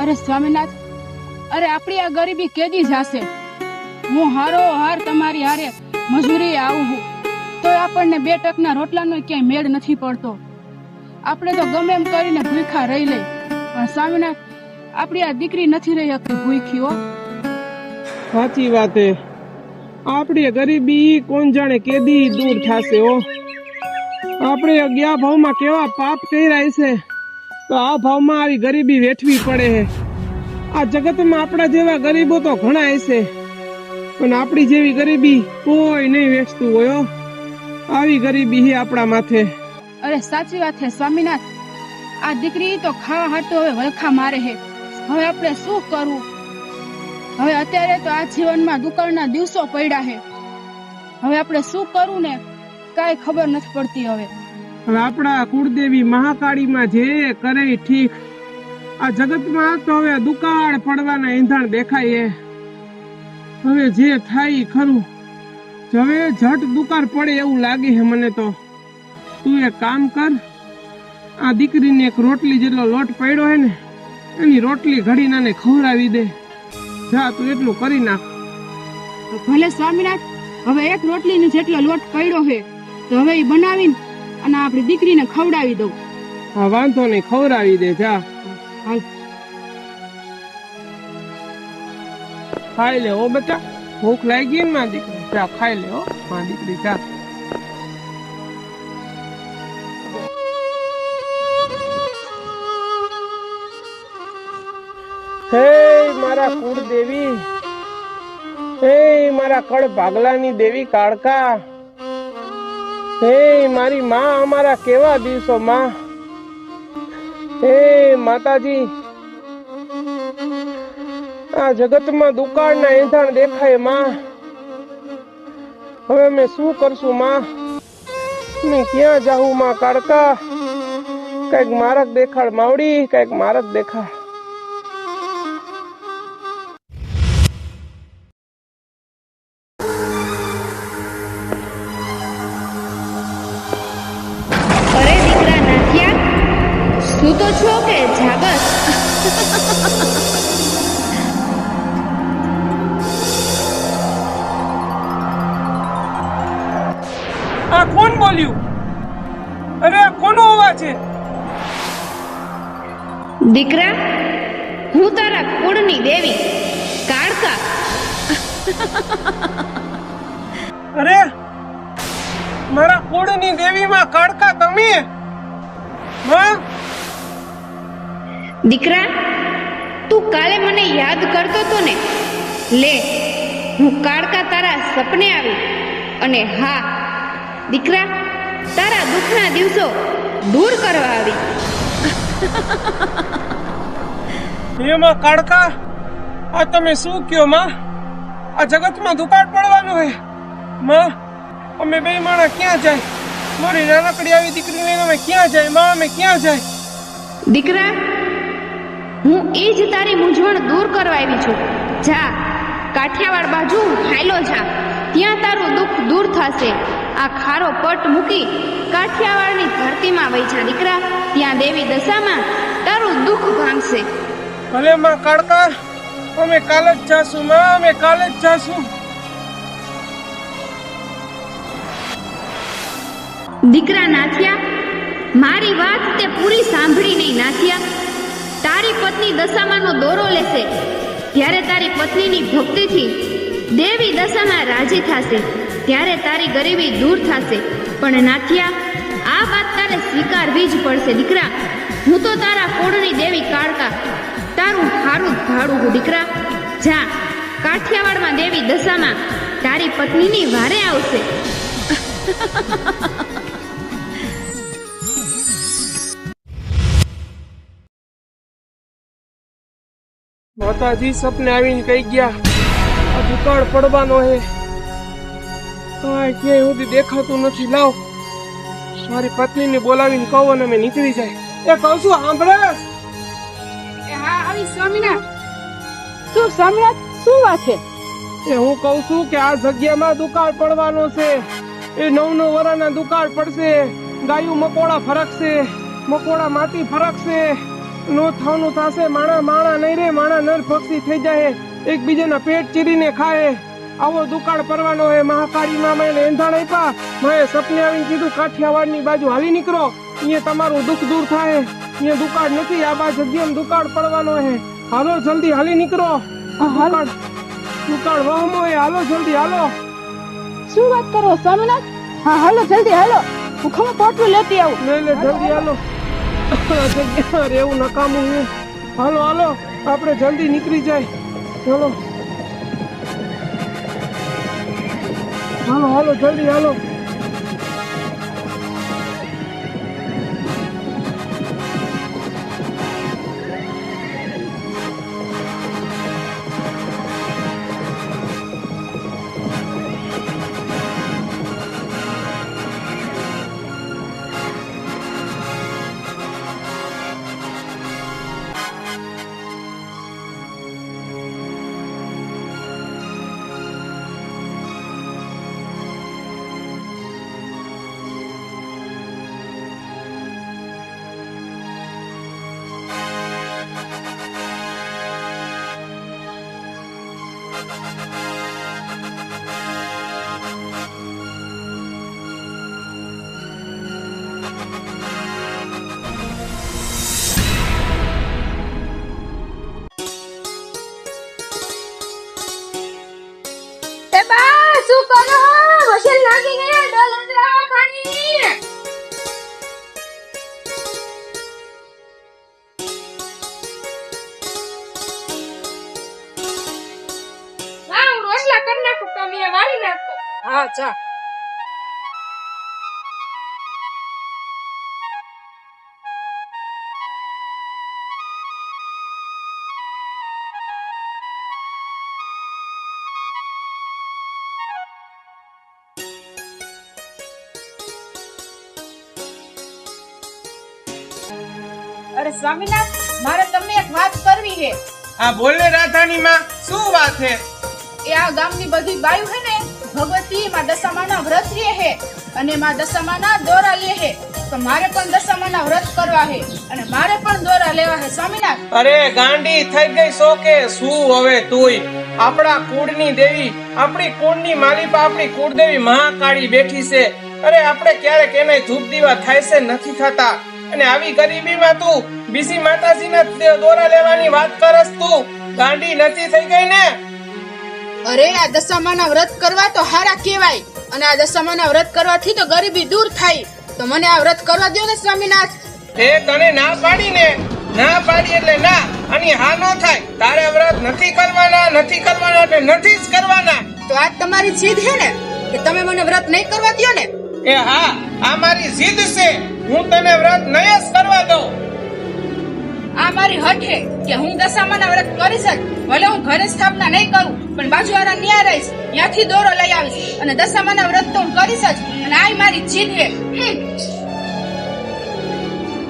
અરે સ્વામીનાથ, અરે આપણી આ ગરીબી કેદી જાશે? હું હારો હાર તમારી હારે મજૂરી આવું છું તો આપણને 2 ટકના રોટલાનો ક્યાંય મેળ નથી પડતો. આપણે તો ગમે એમ કરીને ભૂખા રહી લઈ, પણ સ્વામીનાથ આપણી આ દીકરી નથી રહી શકતી ભૂખી. હો, સાચી વાત હે. આપણી ગરીબી કોણ જાણે કેદી દૂર થશે. હો, આપણે ગયા ભાવમાં કેવા પાપ કર્યા છે તો આ ભાવમાં આવી ગરીબી વેઠવી પડે છે. આ જગતમાં આપણા જેવા ગરીબો તો ઘણા હશે, પણ આપણી જેવી ગરીબી કોઈ નહીં વેચતું હોય. આવી ગરીબી છે આપણા માથે. અરે સાચી વાત છે સ્વામીનાથ. આ દીકરી તો ખાવા હાટો હવે વલખા મારે છે. હવે આપણે શું કરવું? હવે અત્યારે તો આ જીવનમાં દુકાળના દિવસો પડ્યા છે. હવે આપણે શું કરવું ને કાંઈ ખબર નથી પડતી. હવે આપણા કુળદેવી મહાકાળીમાં જે કરે ઠીક. આ જગતમાં તો હવે દુકાળ પડવાના ઈંધણ દેખાય. હવે જે થાય ખરું. હવે ઝટ દુકાળ પડે એવું લાગે છે મને તો. તું એક કામ કર, આ દીકરીને એક રોટલી જેટલો લોટ પડ્યો હે ને એની રોટલી ઘડીને આને ખવડાવી દે. જા તું એટલું કરી નાખ. ભલે સ્વામીનાથ, હવે એક રોટલીનો જેટલો લોટ પડ્યો છે તો હવે એ બનાવીને અને આપણી દીકરીને ખવડાવી દઉં. હા વાંધો નહીં, ખવડાવી દે. જા હાલ. ખાઈ લે હો બેટા, ભૂખ લાગી ને માં દીકરી. જા ખાઈ લે હો માં દીકરી, જા. હે મારા કુળદેવી, હે મારા કળ ભાગલાની દેવી કાળકા, હે મારી માં, અમારા કેવા દિવસો માં. હે માતાજી, આ જગતમાં દુકાળના ઈંધણ દેખાય માં. હવે મેં શું કરશું માં? મેં ક્યાં જાઉં માં કાળકા? કઈક મારક દેખાડ માવડી, કઈક મારક દેખાડ. અરે દીકરા નાથિયા, સૂતો છો કે જાગસ? આ કોણ બોલ્યું? અરે આ કોનો અવાજ છે? દીકરા, હું તારા કુળની દેવી કાળકા. અરે મારા કુળની દેવીમાં કાળકા તમે? માં, દીકરા, તું કાલે મને યાદ કરતો તો ને? લે, હું કાળકા તારા સપને આવી. અને હા દીકરા, તારા દુઃખના દિવસો દૂર કરવા આવી. એમાં કાળકા આ તમે શું કયો માં? આ જગતમાં દુકાળ પડવાનું હે માં. અમે બે માણા ક્યાં જાય? મારી નાનકડી આવી દીકરી લઈને અમે ક્યાં જાય માં? અમે ક્યાં જાય? દીકરા, હું એ જ તારી મૂંઝવણ દૂર કરવા આવી છું. જા, કાઠિયાવાડ બાજુ હાલો જા, ત્યાં તારું દુઃખ દૂર થશે. આ ખારો પટ મૂકી કાઠિયાવાડની ધરતીમાં વહી જા દીકરા. ત્યાં દેવી દશામાં તારું દુઃખ ભાંગશે. ભલે માં કાળકા, અમે કાલે જ જાશું માં, અમે કાલે જ જાશું. દીકરા નાથિયા, મારી વાત તે પૂરી સાંભળી નહીં નાથિયા. તારી પત્ની દશામાનો દોરો લેશે ત્યારે તારી પત્નીની ભક્તિથી દેવી દશામાં રાજી થશે, ત્યારે તારી ગરીબી દૂર થશે. પણ નાથિયા, આ વાત તારે સ્વીકારવી જ પડશે દીકરા. હું તો તારા કુળની દેવી કાળકા તારું હારું ભાડું હું દીકરા. જા, કાઠિયાવાડમાં દેવી દશામાં તારી પત્નીની વારે આવશે. માતાજી સપને આવીને કહી ગયા આ દુકાળ પડવાનો હે. ક્યાંય સુધી દેખાતું નથી. લાવ મારી પત્નીને બોલાવીને કહો અને અમે નીકળી જાય. એ કહું છું સાંભળે? હા આવી સ્વામીનાથ. શું સ્વામીનાથ, શું વાત છે? એ હું કહું છું કે આ જગ્યામાં દુકાળ પડવાનો છે. એ 9 વર્ષના દુકાળ પડશે. ગાયું મકોડા ફરકશે, મકોડા માટી ફરકશે. નો થવાનું થશે. માણા નહીં રે, માણા નર પક્ષી થઈ જાય, એકબીજાના પેટ ચીરીને ખાય. આવો દુકાળ પડવાનો હે. મહાકાળીમાં મેં એંધાણ આપ્યા, મેં સપને આવીને કીધું કાઠિયાવાડની બાજુ હાલી નીકળો, અહીંયા તમારું દુઃખ દૂર થાય. અહીંયા દુકાળ નથી, આ બા જગ્યામાં દુકાળ પડવાનો હે. હાલો જલ્દી હાલી નીકળો. દુકાળ વહમો હે, હાલો જલ્દી હાલો. શું વાત કરો સ્વામિનાથ? હા હાલો જલ્દી હાલો, હું ખમો પોટલું લેતી આવું. લે જલ્દી હાલો. જગ્યા રેવું નકામું હે. હાલો હાલો, આપણે જલ્દી નીકળી જાય. ચાલો હાલો હાલો જલ્દી હાલો. શું કરો? મશીન લાગી ગયા, ડોલ અંદર આવો ખાણી. હું રોટલા કરી નાખું, તમે વાળી નાખો. હા ચા. અરે સ્વામિનાથ, મારે તમને એક વાત કરવી છે. આ બોલે રાધાની માં, શું વાત હે? એ આ ગામની બધી બાયું હે ને, ભગવતી માં દશામાના વ્રત લે હે અને માં દશામાના દોરા લે હે. તો મારે પણ દશામાના વ્રત કરવા હે અને મારે પણ દોરા લેવા હે સ્વામિનાથ. અરે ગાંડી થઈ ગઈ શોકે, શું હવે તુંય? આપણા કુળની દેવી, આપણી કુળની માલિપા, આપણી કુળદેવી મહાકાળી બેઠી છે. અરે આપણે ક્યારેક એને ધૂપ દીવા થાય છે, નથી થતા. અને આવી ગરીબીમાં તું બીજી માતાજીના દોરા લેવાની વાત કરસ? તું ગાંડી નથી થઈ ગઈ ને? અરે આ દશામાના વ્રત કરવા તો હારા કહેવાય અને આ દશામાના વ્રત કરવાથી તો ગરીબી દૂર થાય. તો મને આ વ્રત કરવા દો ને સ્વામિનાથ. એ તને ના પાડી ને, ના પાડી એટલે ના, અને હા નો થાય. તારે વ્રત નથી કરવાના, નથી કરવાના એટલે નથી જ કરવાના. તો આજ તમારી જીદ છે ને કે તમે મને વ્રત નહીં કરવા દો ને? એ હા, આ મારી જીદ છે. હું તને વ્રત નહીં જ કરવા દઉં. આ મારી હઠ છે કે હું દશામાના વ્રત કરીશ જ. ભલે હું ઘરે સ્થાપના નહીં કરું, પણ બાજુવાળા ન્યા રહીશ, ત્યાંથી દોરો લઈ આવીશ અને દશામાના વ્રત તો હું કરીશ જ. અને આ મારી જીદ છે.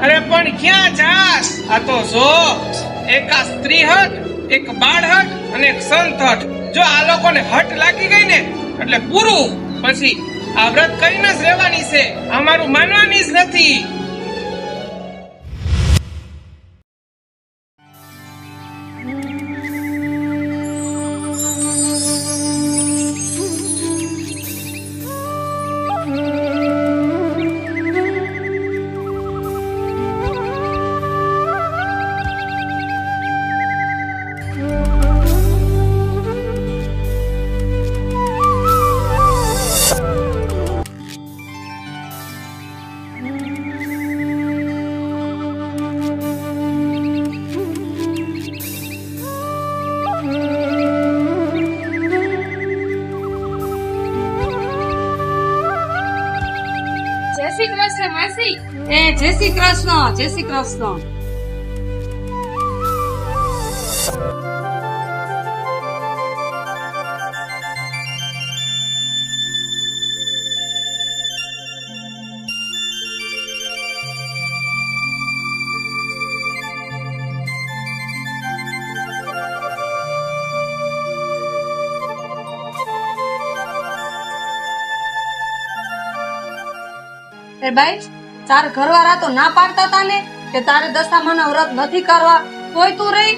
અરે પણ ક્યાં જાસ? આ તો જો એક આ સ્ત્રી હટ, એક બાળ હટ અને એક સંત હટ. જો આ લોકોને હટ લાગી ગઈ ને એટલે પૂરું. પછી આ વ્રત કરીને જ રહેવાની છે, અમારું માનવાની જ નથી. જય શ્રી કૃષ્ણ, જય શ્રી કૃષ્ણ. એ બાઈ, તાર ઘરવાળા તો ના પાડતા હતા ને કે તારે દશામાના વ્રત નથી કરવા તોય તું રહી?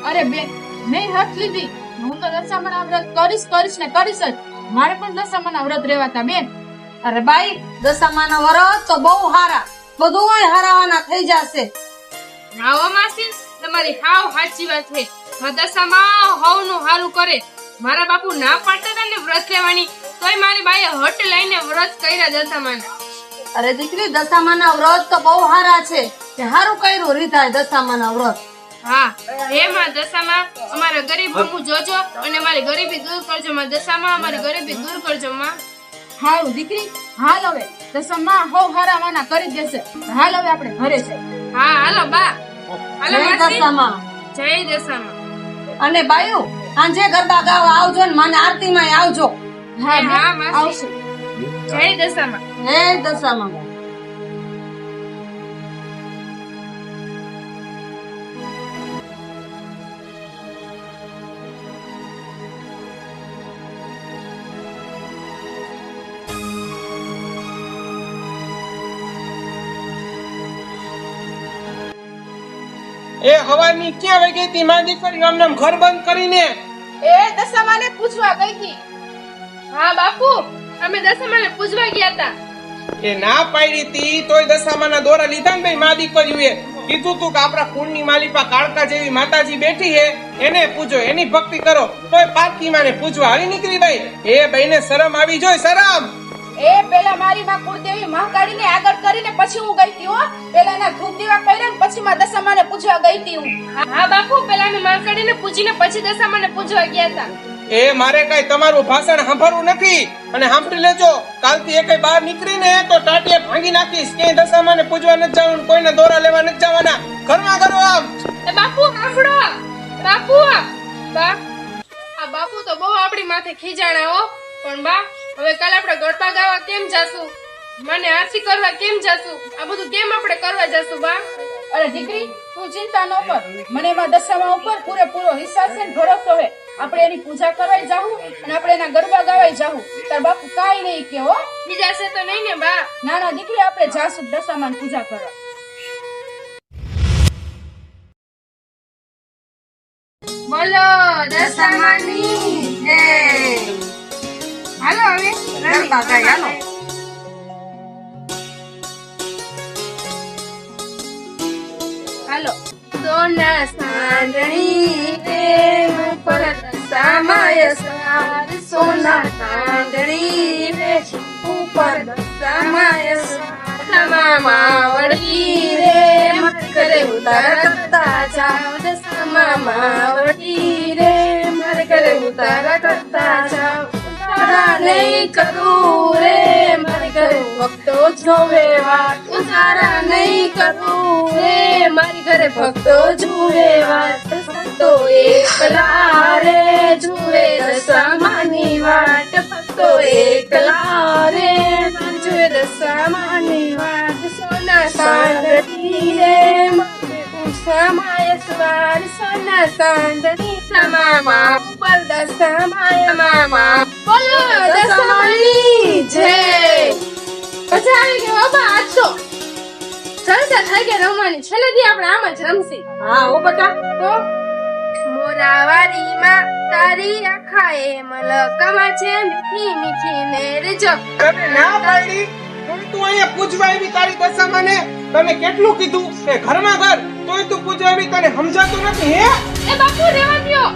અરે બેન, મેં હઠ લીધી. હું તો દશામાના વ્રત કરીશ ને કરીશ જ. મારે પણ દશામાના વ્રત રહેવાતા બેન. અરે બાઈ, દશામાના વ્રત તો બહુ હારા, બધું હારાવાના થઈ જશે. આવો માસી, તમારી હાવ સાચી વાત છે. દશામાં હવનું હારું કરે. મારા બાપુ ના પાડતા હતા ને વ્રત લેવાની, તોય મારી બાઈએ હટ લઈને વ્રત કર્યા દશામાના. અરે દીકરી, દશામાના વ્રત તો બહુ હારા છે. કે હારું કર્યું રીધાય દશામાના વ્રત. હા, હે માં દશામાં અમારા ગરીબ હું જોજો અને મારી ગરીબી દૂર કરજો માં દશામાં, અમારી ગરીબી દૂર કરજો માં. હારું દીકરી, હાલ હવે દશામાં હવ હારાવાના કરી દેશે. હાલ હવે આપણે ઘરે છે. હા હાલો બા, હાલો જય માસી. દશામાં. જય દશામાં. અને બાયુ, સાંજે ગરબા ગાવા આવજો ને મને આરતીમાં આવજો. હા હા બેન, માસી. આવશે. જય દશામાં. જય દશામાં. એ હવાની ક્યાં વહી ગઈ હતી મારી દીકરી આમ નામ ઘર બંધ કરીને? એ દશામાને પૂછવા ગઈ હતી. હા બાપુ, અમે દશામાને પૂજવા ગયા હતા. એ ના પાડી હતી તોય દશામાના દોરા લીધા ને ભાઈ મા દીકરીઓએ. કીધું તું કે આપણા કુળની માલિપા કાળકા જેવી માતાજી બેઠી હે, એને પૂજો, એની ભક્તિ કરો. તોય પારકી માને પૂજવા હાલી નીકળી ગઈ. એ ભાઈને શરમ આવી જોઈ, શરમ. એ પેલા મારી માં કુળદેવી મહાકાળીને આગળ કરીને પછી હું ગઈ હતી હો. પેલા એના ધૂપ દીવા કર્યા ને પછી માં દશામાને પૂછવા ગઈ હતી હું. હા બાપુ, પેલા અમે માકડીને પૂજીને પછી દશામાને પૂજવા ગયા હતા. એ મારે કઈ તમારું ભાષણ સાંભળવું નથી. અને સાંભળી લેજો, કાલથી એકે બહાર નીકળીને તો ટાટિયા ભાંગી નાખીશ. ક્યાંય દશામાને પૂજવા નથી જવાનું, કોઈને દોરા લેવા નથી જવાના. ઘરમાં કરો આમ. એ બાપુ સાંભળો, બાપુ બા, આ બાપુ તો બહુ આપણી માથે ખીજાણા હો. પણ બા, હવે કાલે આપણે ગરબા ગાવા કેમ જાશું? મને આરતી કરવા કેમ જાશું? આ બધું કેમ આપણે કરવા જાશું બા? અરે દીકરી, તું ચિંતા ન કર. મને એમાં દશામા ઉપર પૂરેપૂરો વિશ્વાસ છે ને ભરોસો છે. આપણે એની પૂજા કરવાય જાહું અને આપણે એના ગરબા ગાવાય જાહું. તાર બાપુ કાઈ નહીં કે હો. બીજા છે તો નહીં ને બા? ના ના દીકરી, આપણે જાશું દશામાની પૂજા કરવા. બોલો દશામાની જય. હાલો હવે ગરબા ગાય, હાલો. હાલો. સોના સાંદણી રે ઉપર દશામાય સવાર. સોના સાંદણી રે ઉપર દશામાય સવાર. માવડી રે મત કરે ઉતારતા જાવ. દશામાવડી રે મત કરે ઉતારતા જાવ. ઉતારા નહીં કરું રે મારે ઘરે ભક્તો જોવે વાત. ઉતારા નહીં કરું રે મારી ઘરે ભક્તો જુએ વાત. ભક્તો એકલા રે જુએ દશામાની વાટ. ભક્તો એકલા રે જુએ દશામાની વાટ. સોના સાંદડી રે દશામાય સવાર. સોના સાંદડી તમામા ઉપર દશામાય મામા. બોલો દશામાની જય. મજા આવી ગઈ બાબા. આજ તો જલસા થઈ ગયા રમવાની. છેલ્લે દી આપણે આમ જ રમશી. હા હો બેટા. તો મોરાવારીમાં તારી આખાએ મલકમાં છે મીઠી મીઠી મેરજો. તને ના પાડી તોય તું અહીંયા પૂજવા આવી તારી દશામાને. તને કેટલું કીધું કે ઘરમાં ઘર, તોય તું પૂજવા આવી. તને સમજાતું નથી હે? એ બાપુ રેવા દ્યો.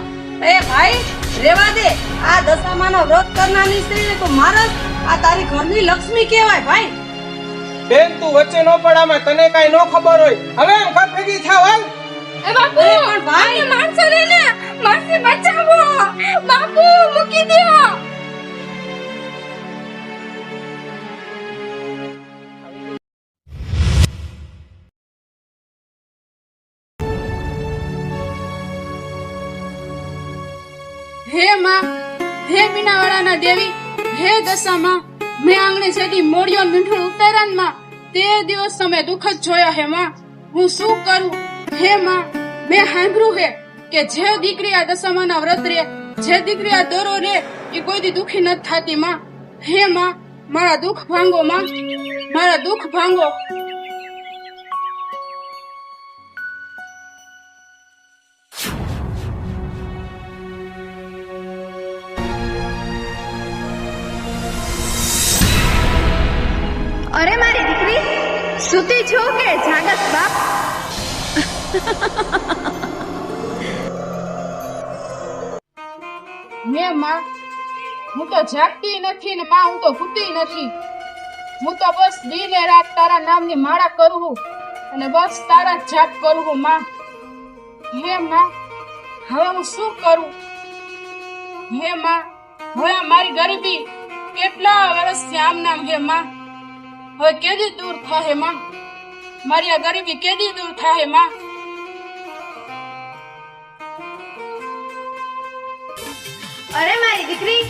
એ ભાઈ, રેવા દે. આ દશામાનો વ્રત કરનારની સ્ત્રીને તું મારસ. આ તારી ઘરની લક્ષ્મી કહેવાય ભાઈ. બેન તું વચ્ચે નો પડામાં, તને કઈ નો ખબર હોય. હવે એમ ઘર ભેગી થાવ હાલ. એ બાપુ પણ ભાઈ, આને માણસો લઈને માસી બચાવો. બાપુ મૂકી દ્યો. હે માં, હે મીનાવાળાના દેવી, હે દશામાં, મેં આંગણે સેદી મોડિયો મીઠું ઉતાર્યા માં તે દિવસ તમે દુઃખ જ જોયા હે માં. હું શું કરું? હે માં, મેં સાંભળ્યું હે કે જે દીકરી આ દશામાના વ્રત રે, જે દીકરી આ દોરો રે, એ કોઈ દી દુખી નથી થાતી માં. હે માં, મારા દુઃખ ભાંગો માં, મારા દુઃખ ભાંગો. હે માં, હું તો જાગતી નથી ને માં હું તો સૂતી નથી. હું તો બસ દી ને રાત તારા નામની માળા કરું છું અને બસ તારા જ જાપ કરું છું માં. હે માં, હવે હું શું કરું? હે માં, હવે મારી ગરીબી કેટલા વર્ષથી આમ નામ હે માં, હવે કેદી દૂર થાય માં? મારી આ ગરીબી કેદી દૂર થાય માં? અરે મારી દીકરી,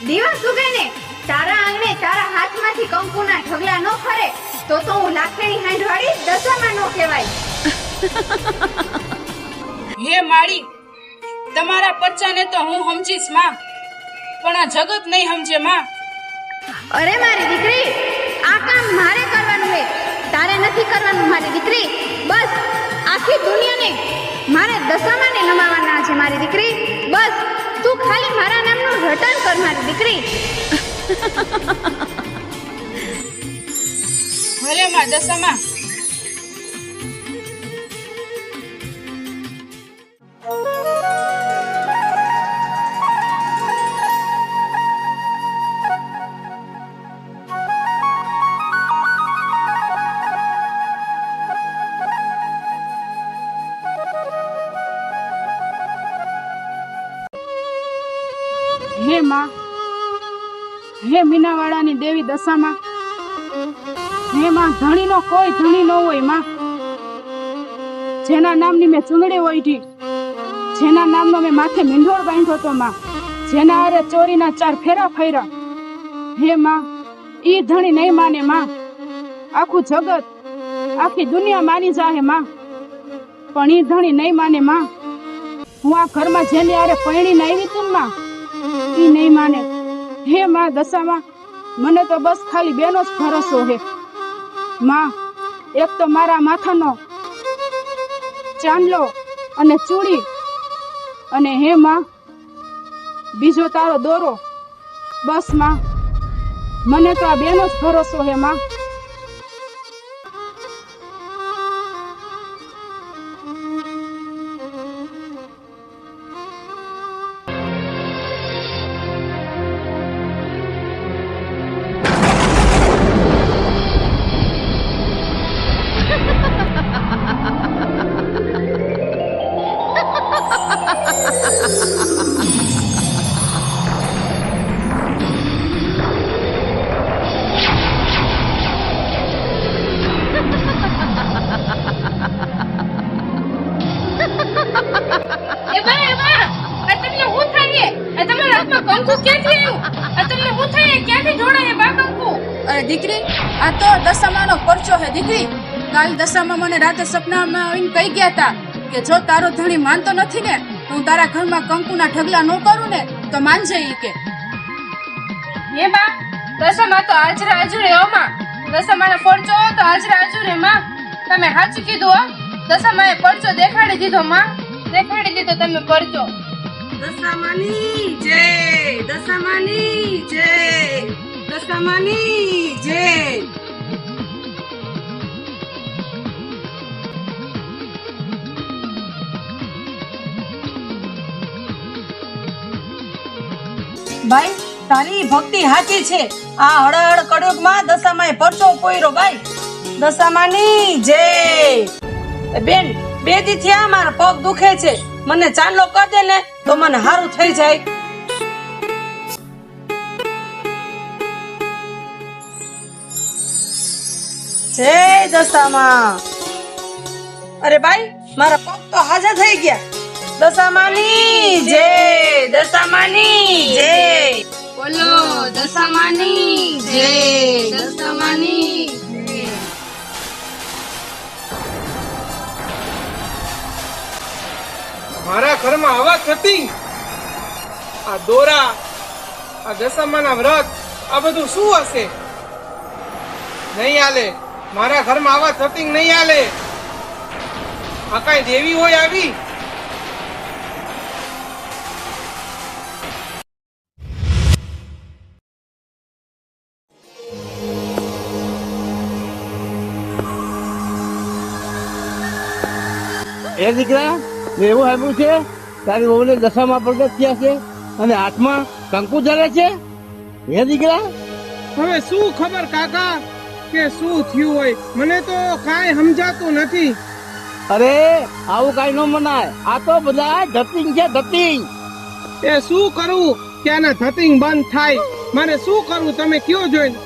દિવસ ઉગે ને તારા આંગણે તારા હાથમાંથી કંકુના ઢગલા ન ફરે તો હું લાકડીની હાંડવાળી દશામાં નો કહેવાય. હે માળી, તમારા પચ્ચાને તો હું સમજીશ માં, પણ આ જગત નહીં સમજે માં. અરે મારી દીકરી, આ કામ મારે કરવાનું છે, તારે નથી કરવાનું મારી દીકરી. બસ આખી દુનિયાને મારે દશામાને નમાવાના છે મારી દીકરી. બસ તું ખાલી મારા નામનું રટણ કર મારી દીકરી. ભલે માં દશામાં. હે માં, હે મીનાવાળાની દેવી દશામાં, હે માં, ધણીનો કોઈ ધણી ન હોય માં. જેના નામની મેં ચૂંદડી ઓઢી, જેના નામનો મેં માથે મીંઢોળ બાંધ્યો તો માં, જેના હારે ચોરીના 4 ફેરા ફર્યા. હે માં, ઈ ધણી નહીં માને માં. આખું જગત, આખી દુનિયા માની જાહે માં, પણ ઈ ધણી નહીં માને માં. હું આ ઘરમાં જેની હારે પરણીને આવી તું માં, ઈ નહીં માને. હે માં દશામાં, મને તો બસ ખાલી બેનો જ ભરોસો હે માં. એક તો મારા માથાનો ચાંદલો અને ચૂડી, અને હે માં બીજો તારો દોરો. બસ માં, મને તો આ બેનો જ ભરોસો હે માં. અરે દીકરી, આ તો દશામાનો પરચો હે દીકરી. કાલ દશામાં મને રાતે સપનામાં આવીને કહી ગયા હતા કે જો તારો ધણી માનતો નથી ને, હું તારા ઘરમાં કંકુના ઢગલા ન કરું ને તો માનજે ઈ કે. હે બા, દશામાં તો હાજરા હાજુરે હો માં. દશામાનો પરચો તો હાજરા હાજુરે માં. તમે સાચું કીધું હો. દશામાએ પરચો દેખાડી દીધો માં, દેખાડી દીધો તમે પરચો. દશામાની જય, દશામાની જય, દશામાની જય. ભાઈ, તારી ભક્તિ સાચી છે. આ હળહળ કળયુગમાં દશામાએ પરચો પોયરો ભાઈ. દશામાની જય. બેન, 2 દી થયા મારા પગ દુખે છે, મને ચાંદલો કરી દે ને તો મને સારું થઈ જાય. જય દશામાં. અરે ભાઈ, મારા પગ તો હાજર થઈ ગયા. દશામાની જય, દશામાની જય. બોલો દશામાની જય, દશામાની જય. મારા ઘરમાં હવા થતી, આ દોરા, આ દશામાના વ્રત, આ બધું શું હશે? નહીં હાલે. મારા ઘરમાં આવા થતી નહીં હાલે. આ કઈ દેવી હોય આવી? એ દીકરા, મેં એવું સાંભળ્યું છે તારી વહુને દશામાં પ્રગટ થયા છે. અને હાથમાં કંકુ ધરે છે હે દીકરા? હવે શું ખબર કાકા કે શું થયું હોય, મને તો કાંઈ સમજાતું નથી. અરે આવું કઈ ન મનાય, આ તો બધા ધતિંગ છે ધતિંગ. એ શું કરું કે આના ધતિંગ બંધ થાય? મારે શું કરવું તમે કયો જોઈને?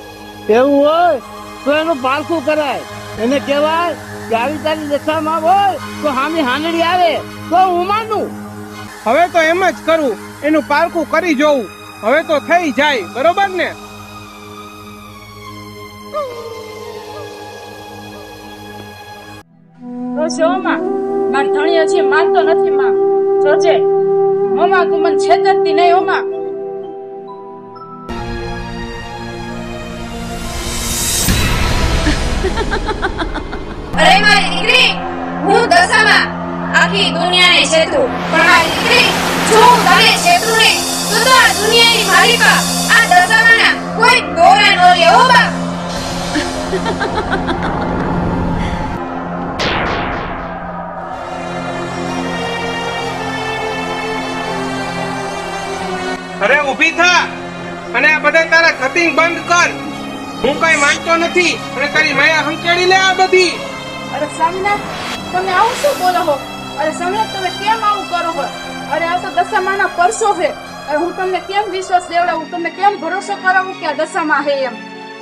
એવું હોય તો એનું પારખું કરાય. એને કહેવાય કે આવી તારી દશામાં હોય તો હામી હાંડડી આવે તો હું માનું. હવે તો એમ જ કરું, એનું પારખું કરી જોઉં. હવે તો થઈ જાય, બરોબર ને? તો જો માં, માર ધણી હજી માનતો નથી માં. જોજે મમ્મા તું મને છેતરતી નહીં હો માં. અરે મારી દીકરી, હું દશામાં આખી દુનિયાને છેતરું, પણ મારી દીકરી જો હું તને છેતરું ને તો આ દુનિયાની માલિકા આ દશામાના કોઈ દોરા નો લે હો બાપ. અરે ઊભી થા અને આ બધા તારા ધતિંગ બંધ કર. હું કઈ માનતો નથી અને તારી માયા હંકેડી લે આ બધી. અરે સ્વામિનાથ, તમે આવું શું બોલો છો? અરે સ્વામિનાથ, તમે કેમ આવું કરો છો? અરે આ તો દશામાના પરસો છે. અરે હું તમને કેમ વિશ્વાસ દેવડાવું, તમને કેમ ભરોસો કરાવું કે આ દશામાં હે એમ?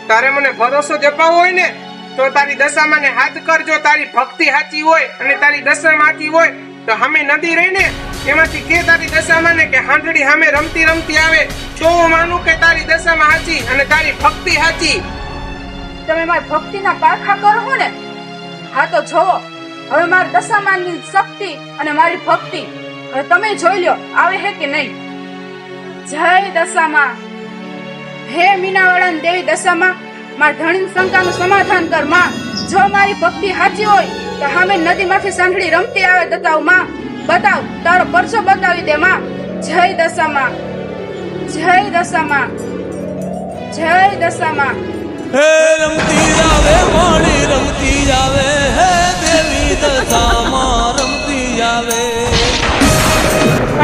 તારે મને ભરોસો જપાવવો હોય ને તો તારી દશામાને હાથ કરજો. તારી ભક્તિ સાચી હોય અને તારી દશામાં સાચી હોય તો અમે નદી રહી ને એમાંથી કે તારી દશામાને કે હાંડડી સામે રમતી રમતી આવે તો હું માનું કે તારી દશામાં સાચી અને તારી ભક્તિ સાચી. તમે મારી ભક્તિના પારખા કરો છો ને? હા તો જોવો, હવે મારી દશામાની શક્તિ અને મારી ભક્તિ હવે તમે જોઈ લો આવે હે કે નહીં. જય દશામાં, હે મીનાવાળાની દેવી દશામાં, મારા ધણીની શંકાનું સમાધાન કર માં. જો મારી ભક્તિ સાચી હોય તો સામે નદીમાંથી સાંભળી રમતી આવે બતાવ માં, બતાવ તારો પરસો બતાવી દે માં. જય દશામાં, જય દશામાં, જય દશામાં. હે રમતી જાવે માણી રમતી જાવે, હે દેવી દશામાં રમતી જાવે.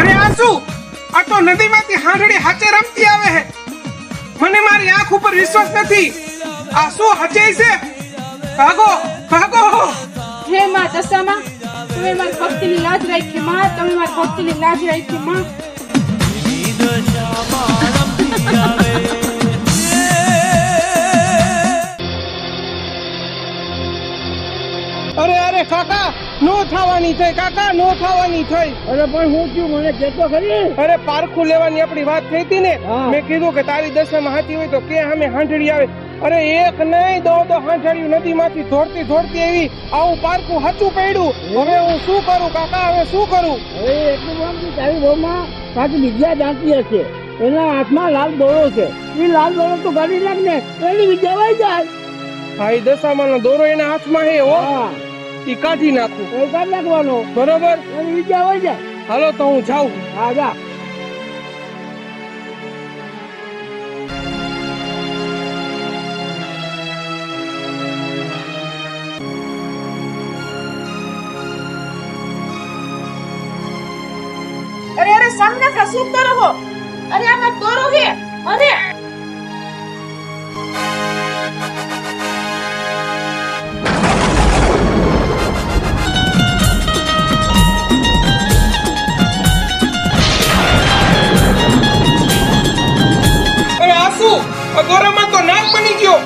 અરે આ શું? આ તો નદીમાંથી હાંડડી હાચે રમતી આવે હે. મને મારી આંખ ઉપર વિશ્વાસ નથી. આ શું હચે છે? ભાગો ભાગો. હે માં દશામાં, તમે મારી ભક્તિની લાજ રાખી માં, તમે મારી ભક્તિની લાજ રાખી માં. દેવી દશામાં રમતી જાવે. અરે અરે કાકા, નો થવાની થઈ કાકા, નો થવાની થઈ. અરે પણ હું થયું મને કહેતો ખરી? અરે પારખું લેવાની આપણી વાત થઈ હતી ને, હા. મેં કીધું કે તારી દશામાં હાથી હોય તો કે અમે હાંડડી આવે. અરે એક નહીં દો હાંડડીયું નદીમાંથી ધોડતી ધોડતી એવી આવું પારખું હાચું પડ્યું. હવે હું શું કરું કાકા, હવે શું કરું? હવે એટલું બધું તારી બહુમાં કાંઈક વિદ્યા જાણતી હશે. એના હાથમાં લાલ દોરો છે, એ લાલ દોરો તો કાઢી નાખ ને, એની વિદ્યા વહી જાય. ભાઈ દશામાનો દોરો એના હાથમાં હે હો, હા ઈ કાઢી નાખું. એ કાઢી નાખવાનો, બરોબર, એની વિદ્યા વહી જાય. હાલો તો હું જાઉં. હા જા. અરે અરે સ્વામિનાથ, આ શું કરો છો? અરે આમાં દોરો છે. અરે અરે આ શું? આ દોરામાં તો નાગ બની ગયો.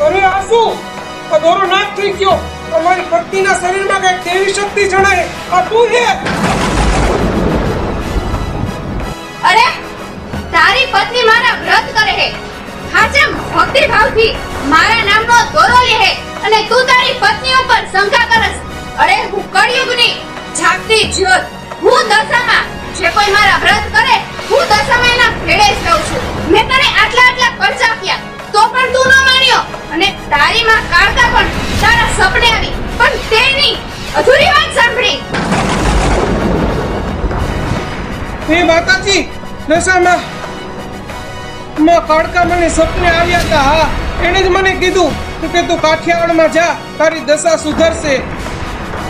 અરે આ શું? આ દોરો નાગ થઈ ગયો. અમારી ભક્તિના શરીરમાં કઈક દેવી શક્તિ જણાય. આ શું છે? અરે તારી પત્ની મારા વ્રત કરે હે, હાચમ ભક્તિ ભાવથી મારા નામનો દોરો લે હે અને તું તારી પત્ની ઉપર શંકા કરસ. અરે હું કળિયુગની જાગતી જ્યોત, હું દશામાં. જે કોઈ મારા વ્રત કરે હું દશામાં એના ભેળે જ રહું છું. મેં તને આટલા ખર્ચ આપ્યા તો પણ તું ન માન્યો અને તારી માં કાળકા પણ તારા સપને આવી પણ તેની અધૂરી વાત સાંભળી. હે માતાજી, દશામાં કાળકા મને સપને આવ્યા હતા. હા, એને જ મને કીધું કે તું કાઠિયાવાડમાં જા, તારી દશા સુધરશે.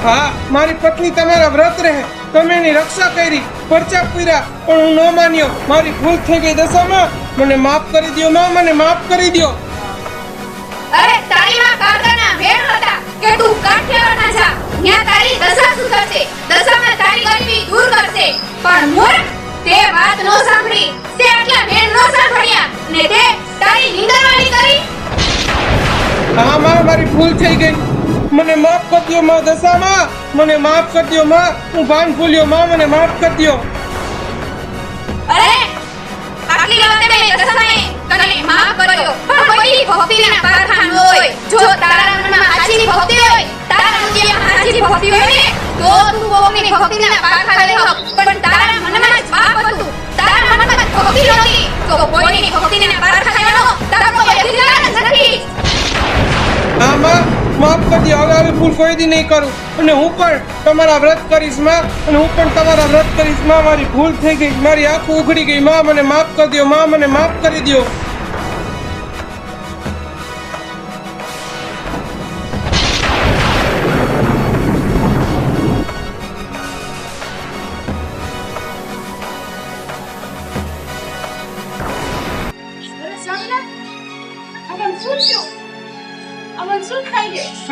હા, મારી પત્ની તમારા વ્રત રહે, તમે એની રક્ષા કરી, પરચા પૂર્યા, પણ હું ન માન્યો. મારી ભૂલ થઈ ગઈ દશામાં, મને માફ કરી દ્યો માં, મને માફ કરી દ્યો. અરે તારી માં કાકાના વેણ હતા કે તું કાઠિયાવાડ જા, ત્યાં તારી દશા સુધરશે, દશામાં તારી ગરીબી દૂર કરશે. પણ મૂર્ખ, તે વાત નો સાંભળી, તે આટલા વેણ નો સાંભળ્યા ને તે તારી નિંદરવાળી કરી. હા માં, મારી ભૂલ થઈ ગઈ, મને માફ કરી દ્યો માં. દશામાં મને માફ કરી દ્યો માં, હું ભાન ભૂલ્યો માં, મને માફ કરી દ્યો. અરે આટલી વાતે મેં દશાએ તને માફ કર્યો, પણ કોઈ ભક્તિના પારખા ન હોય. જો તારા મનમાં સાચી ભક્તિ હોય, તારા હૃદયમાં સાચી ભક્તિ હોય ને, તો તું કોઈની ભક્તિના પારખા લેવો. પણ તારા મનમાં જ પાપ હતું, તારા મનમાં ભક્તિ નહોતી, તો કોઈની ભક્તિના પારખા લેવાનો તારો કોઈ અધિકાર જ નથી. હા માં, માફ કરી દ્યો. હવે આવી ભૂલ કોઈ દી નહીં કરું, અને હું પણ તમારા વ્રત કરીશ માં, અને હું પણ તમારા વ્રત કરીશ માં. મારી ભૂલ થઈ ગઈ, મારી આંખો ઉઘડી ગઈ માં, મને માફ કરી દ્યો માં, મને માફ કરી દ્યો.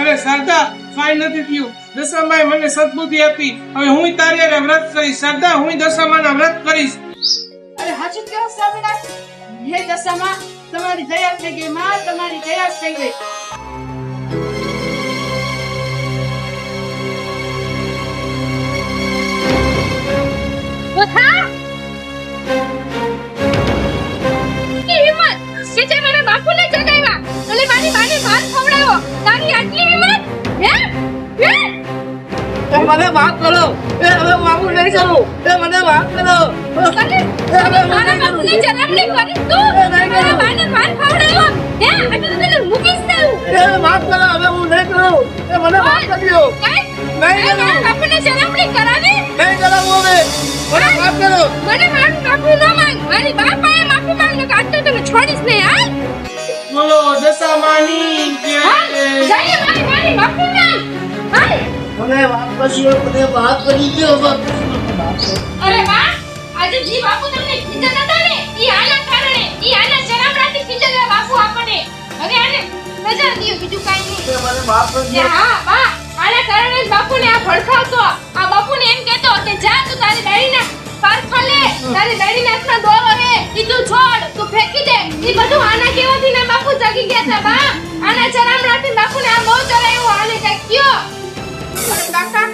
અરે સરદા, કાંઈ નથી થયું. દશામાએ મને સદબુદ્ધિ આપી, હવે હું તારી હારે વ્રત કરીશ. સરદા, હું દશામાના વ્રત કરીશ. અરે હાચું કહો સ્વામિનાથ, હે દશામાં, તમારી દયા થઈ ગઈ માં, તમારી દયા થઈ ગઈ. ઉઠા કે હિંમત કે જે મારા બાપુને જગાવ્યા, એટલે મારી માને ભાત ખવડાવ્યો, તારી આટલી હિંમત? હે હે મને માફ કરો, હવે હું આવું નહીં કરું, મને માફ કરો. મારા બાપુને જન્મ નહીં કરી તું, મારા માને ભાત ખવડાવ્યો, હે આટલું તને મૂકીશ તું. માફ કરો, હવે હું નહીં કરું, મને માફ કર્યો. મારા બાપુને જન્મ નહીં કરાવી, નહીં કરાવું હવે, મને માફ કરો. મને મારું બાપુ ન માંગ, મારી બાપાએ માફી માંગ, ને કાઢતો તને છોડીશ નહીં. હાલ બોલો દશામાની જય. જઈએ મારી બાપુ માંગ. હાલ મને માફ કર્યો, મને માફ કરી દો. અરે વાહ, આજે જી બાપુ તમને ખીજત હતા ને, ઈ આના કારણે, ઈ આના જન્મરાથી ખીજત બાપુ આપણને. હવે આને રજા દિયો, બીજું કાઈ નહીં. મને માફ કરી દો. હા બા, આના કારણે જ બાપુને આ ભડકાવતો, આ બાપુને એમ કહેતો કે જા તું તારી દાઢીના પારખા લે, તારી દાઢીના હાથમાં દોરો રે, ઈ તું છોડ, તું ફેંકી દે. ઈ બધું આના કેવાથી ને બાપુ જાગી ગયા હતા બા. આના જન્મરાથી બાપુને આ બહુ ચડાયું, આને કઈ કયો. અરે કાકા,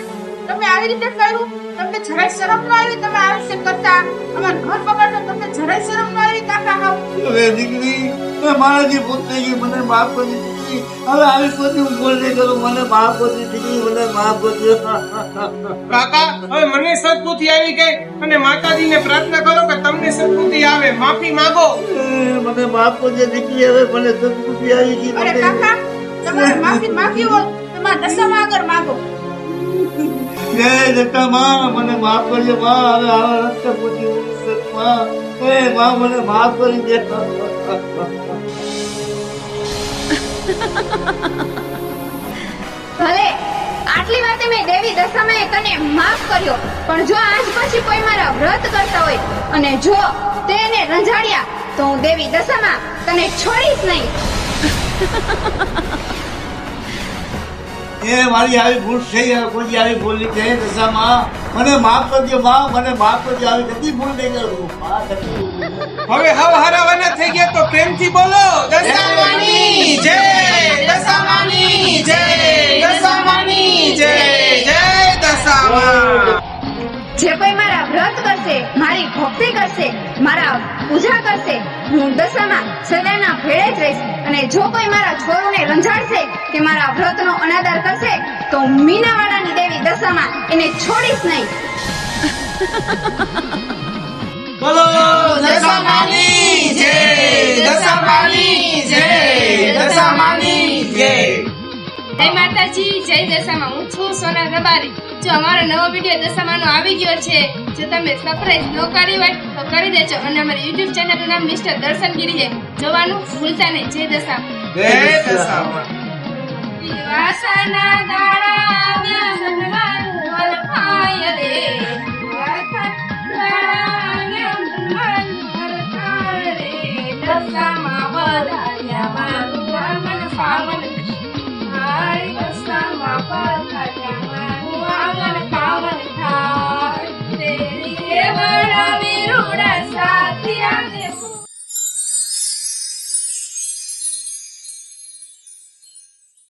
તમે આવી રીતે કર્યું, તમને જરાય શરમ ન આવી? તમે આવી રીતે કરતા, અમારું ઘર બગાડો, તમને જરાય શરમ ન આવી કાકા? હાવ હવે દીકરી, મેં મારાથી ભૂલ થઈ ગઈ, મને માફ કરી દીધી. હવે આવી કોઈ હું ભૂલ નહીં કરું, મને માફ કરી દીધી, મને માફ કરી. કાકા, હવે મને સદબુદ્ધિ આવી ગઈ, અને માતાજીને પ્રાર્થના કરો કે તમને સદબુદ્ધિ આવે. માફી માંગો. મને માફ કરજે દીકરી, હવે મને સદબુદ્ધિ આવી ગઈ. અરે કાકા, તમારે માફી માંગી હોય તમારા દશામાં આગળ માંગો. જય દત્તા માં, મને માફ કરજો માં, હવે આવા રસ્તે પૂછી માં, એ માં મને માફ કરી દે. ભલે આટલી વાતે મેં દેવી દશામાએ તને માફ કર્યો, પણ જો આજ પછી કોઈ મારા વ્રત કરતા હોય અને જો તેને રંજાડ્યા, તો હું દેવી દશામા તને છોડીશ નહીં. એ મારી આવી ભૂલ થઈ, કોઈ આવી ભૂલ નહીં થઈ. દશામાં મને માફ કરજો માં, મને માફ કરજો, આવી કદી ભૂલ નહીં કરું. હવે હાવ હારાવાના થઈ ગયા તો પ્રેમથી બોલો દશામાની જય, દશામાની જય, દશામાની જય, જય દશામા. જે કોઈ મારા વ્રત કરશે, મારી ભક્તિ કરશે, મારા પૂજા કરશે, હું દશામાં સદાના ભેળે જ રહીશ. અને જો કોઈ મારા છોરુને રંજાડશે કે મારા વ્રતનો અનાદર કરશે, તો મીનાવાડાની દેવી દશામાં એને છોડીશ નહીં. બોલો દશામાની જય, દશામાની જય, દશામાની જય. જય માતાજી, જય દશામાં. હું છું સોના રબારી. જો અમારો નવો વિડીયો દશામાનો આવી ગયો છે, જો તમે સબસ્ક્રાઇબ ન કરી હોય તો કરી દેજો અને અમારી YouTube ચેનલનું નામ મિસ્ટર દર્શનગીરી છે, જોવાનું ભૂલતા નહીં. જય દશામાં. જય દશામાં. દિવાસાના દાડા આવ્યા